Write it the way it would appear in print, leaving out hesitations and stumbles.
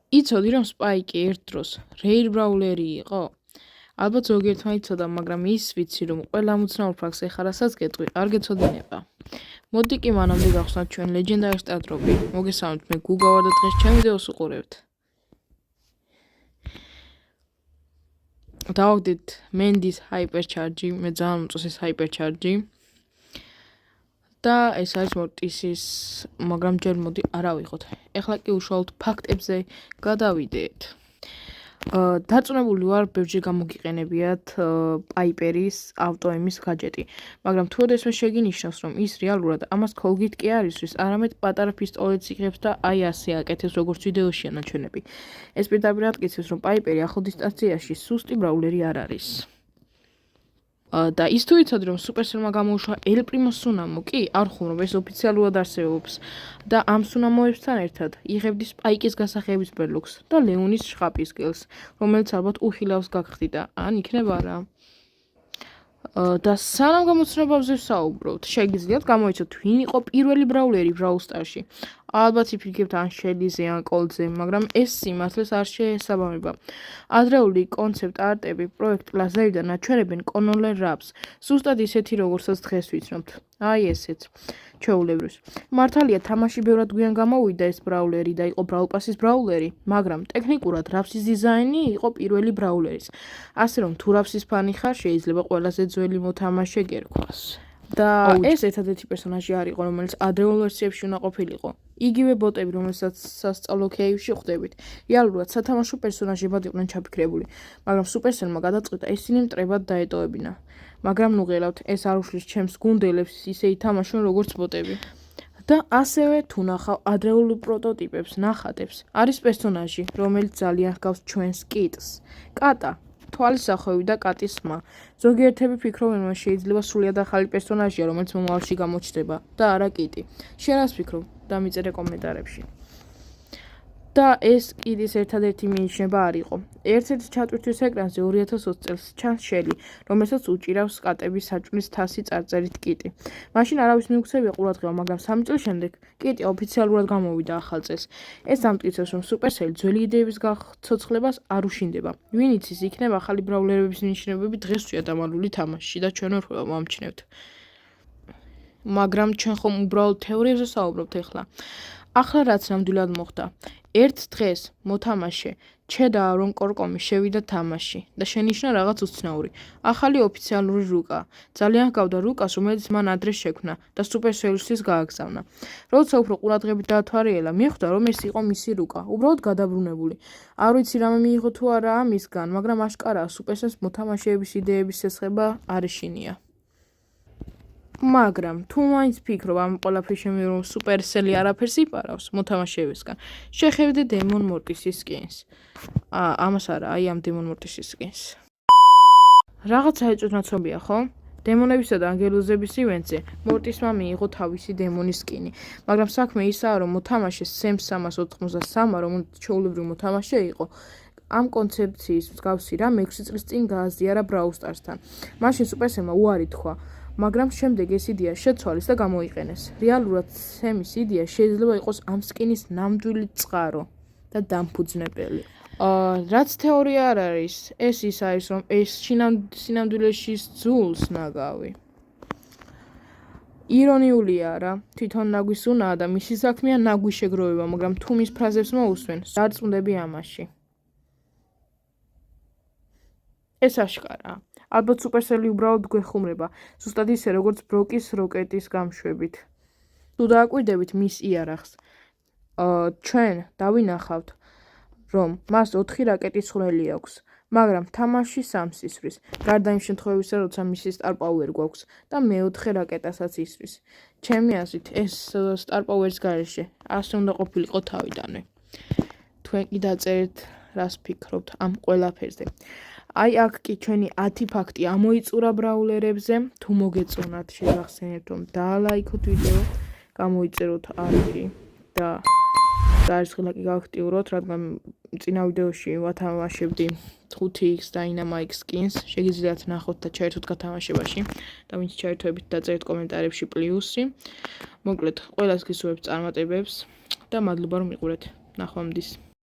იცოდი რომ სპაიკი ერთ დროს რეირ ბრაულერი იყო? ალბათ ზოგიერთმა იცოდა, მაგრამ ის ვიცი რომ ყველა ამოცნაურ ფაქტს ეხლა რასაც გეტყვი, არ გეცოდინება. მოდი კი მანამდე გავხსნათ ჩვენ ლეგენდარის ტატრობი. მოგესალმებით, მე გუგა ვარ და დღეს ჩემ ვიდეოს უყურებთ. დავაგდით მენდის ჰაიპერჩარჯი, მე ძალიან მომწონს ეს ჰაიპერჩარჯი. და ეს არის მორტისის, მაგრამ ჯერ მოდი არა ვიღოთ. ეხლა კი უშუალოდ ფაქტებზე გადავიდეთ. დარწმუნებული ვარ, ბევრჯერ გამოგიყენებიათ პაიპერის ავტოემის გაჯეტი, მაგრამ თუ ოდესმე შეგინიშნავს, რომ ის რეალურად ამას ქოლგით კი არ ისვრის, არამედ პატარა პისტოლეტს იღებს და აი ასე აკეთებს, როგორც ვიდეოშია ნაჩვენები. ეს პირდაპირ ატკიცებს, რომ პაიპერი ახლო დისტანციაში სუსტი ბრაულერი არ არის. და ის თუ იცოდი, რომ სუპერსელმა გამოუშვა ელ პრიმო სუნამო, კი, არ ხუმრობ, ეს ოფიციალურად არსებობს და ამ სუნამოებთან ერთად იღებდი სპაიკის გასახების ბერლუქს და ლეონის შხაპის გელს, რომელიც ალბათ უხილავს გაგხდიდა, ან იქნება რა. და სანამ გამოცნობებზე ვსაუბრობთ, შეგიძლიათ გამოიცოთ, ვინ იყო პირველი ბრაულერი Brawl Stars-ში. ალბათ იფიქრებთ ან შელიზე, ან კოლტზე, მაგრამ ეს სიმართლეს არ შეესაბამება. ადრეული კონცეპტ არტები პროექტ ლაზერიდან აჩვენებენ კონოლერ რაპს, ზუსტად ისეთი, როგორცაც დღეს ვიცნობთ. აი ესეც. ჩვეულებრივს. მართალია, თამაში ბევრად გვიან გამოვიდა ეს ბრაულერი და იყო Brawl Pass-ის ბრაულერი, მაგრამ ტექნიკურად რაპსის დიზაინი იყო პირველი ბრაულერის. ასე რომ, თუ რაპსის ფანი ხარ, შეიძლება ყველაზე ძველი მოთამაშე გერქვას. და ეს ერთადერთი პერსონაჟი არ იყო, რომელიც ადრეულ ვერსიებში უნდა ყოფილიყო. იგივე ბოტები, რომელსაც სასწავლო ქეივში ხვდებით, რეალურად სათამაშო პერსონაჟებად იყვნენ ჩაფიქრებული, მაგრამ სუპერსელმა გადაწყვიტა ისინი მტრებად დაეტოვებინა. მაგრამ ნუ ღელავთ, ეს არ უშლის ჩემს გუნდელებს ისე ითამაშონ როგორც ბოტები. და ასევე თუ ნახავ ადრეულ პროტოტიპებს, ნახატებს, არის პერსონაჟი, რომელიც ძალიან ჰგავს ჩვენს კიტს. კატა. თვალის სახვევი და კატის ხმა. ზოგიერთები ფიქრობენ, რომ შეიძლება სრულიად ახალი პერსონაჟია, რომელიც მომავალში გამოჩნდება და არა კიტი. შენ რას ფიქრობ? დამიწერე კომენტარებში. და ეს კიტის ერთადერთი მინიშნება არ იყო. ერთ-ერთ ჩატვირთვის ეკრანზე 2020 წელს ჩანს შელი, რომელსაც უჭირავს კატების საჭმლის თასი წარწერით კიტი. მაშინ არავის მიუქცევია ყურადღება, მაგრამ 3 წლის შემდეგ კიტი ოფიციალურად გამოვიდა ახალ წელს. ეს ამტკიცებს, რომ სუპერსელი ძველი იდეების გაცოცხლებას არ უშინდება. ვინ იცის, იქნება ახალი ბრაულერების ნიშნებები დღეს შეადამალული თამაშში და ჩვენ ვერ ვამჩნევთ. მაგრამ ჩვენ ხომ უბრალოდ თეორიებზე საუბრობთ ეხლა. ახლა რაც ნამდვილად მოხდა. ერთ დღეს მოთამაშე ჩედა არონ კორკომი შევიდა თამაში და შენიშნა რაღაც უცნაური. ახალი ოფიციალური რუკა. ძალიან ჰგავდა რუკას, რომელიც მან ადრე შექმნა და სუპერსელისთვის გააგზავნა. როცა უფრო ყურადღებით დაათვალიერა, მიხვდა, რომ ეს იყო მისი რუკა, უბრალოდ გადაბრუნებული. არ ვიცი რამე მიიღო თუ არა ამისგან, მაგრამ აშკარაა, სუპერსელს მოთამაშეების იდეების სესხება არ ეშინია. მაგრამ თუ მაინც ფიქრობ ამ ყველაფრის შემდგომ, რომ სუპერსელი არაფერს იპარავს მოთამაშეებისგან, შეხედე დემონ მორტისის სკინს. ამას არა, აი ამ დემონ მორტისის სკინს. რაღაცა ეჭვმაცობია, ხო? დემონებისა და ანგელოზების ივენტზე მორტისმა მიიღო თავისი დემონის სკინი, მაგრამ საქმე ისაა, რომ მოთამაშე სემ 393, რომელიც ჩვეულებრივი მოთამაშე იყო, ამ კონცეფციის მსგავსი რამ 6 წლის წინ გააზიარა Brawl Stars-თან. მაშინ სუპერსელმა უარი თქვა, მაგრამ შემდეგ ეს იდეა შეცვალეს და გამოიყენეს. რეალურად სემის იდეა შეიძლება იყოს ამ სკინის ნამდვილი წყარო და დამფუძნებელი. რაც თეორია არ არის, ეს ის არის, რომ ეს სინამდვილეში ძულს ნაგავი. ირონიულია რა, თვითონ ნაგვის უნაა და მისი საქმეა ნაგვის შეგროვება, მაგრამ თუ მის ფრაზებს მოусვენ, დარწმუნდები ამაში. ეს აშკარაა. ალბათ სუპერსელი უბრალოდ გვეხუმრება, ზუსტად ისე, როგორც ბროკის როკეტის გამშვებით. თუ დააკვირდებით მის იარაღს, ჩვენ დავინახავთ, რომ მას 4 რაკეტის ხვრელი აქვს, მაგრამ თამაში 3 ისვრის, გარდა იმ შემთხვევისა, როცა მისი star power გვაქვს და მეოთხე რაკეტასაც ისვრის. ჩემი აზრით, ეს star power-ის გარეშე ასე უნდა ყოფილიყო თავიდანვე. თქვენ კი დაწერეთ, რას ფიქრობთ ამ ყველაფერზე. აი აქ კი ჩვენი 10 ფაქტი ამოიწურა ბრაულერებზე. თუ მოგეწონათ, შეგახსენებთ, რომ დაალაიქოთ ვიდეო, გამოიწეროთ არქი და დაერცხილა კი გააქტიუროთ, რადგან წინა ვიდეოში ვათამაშებდი 5x Dynamite skins. შეგიძლიათ ნახოთ და ჩაერთოთ გათამაშებაში და ვინც ჩაერთვებით დაწერეთ კომენტარებში პლუსი. მოკლედ, ყველას გისურვებთ წარმატებებს და მადლობა რომ მიყურეთ. ნახვამდის.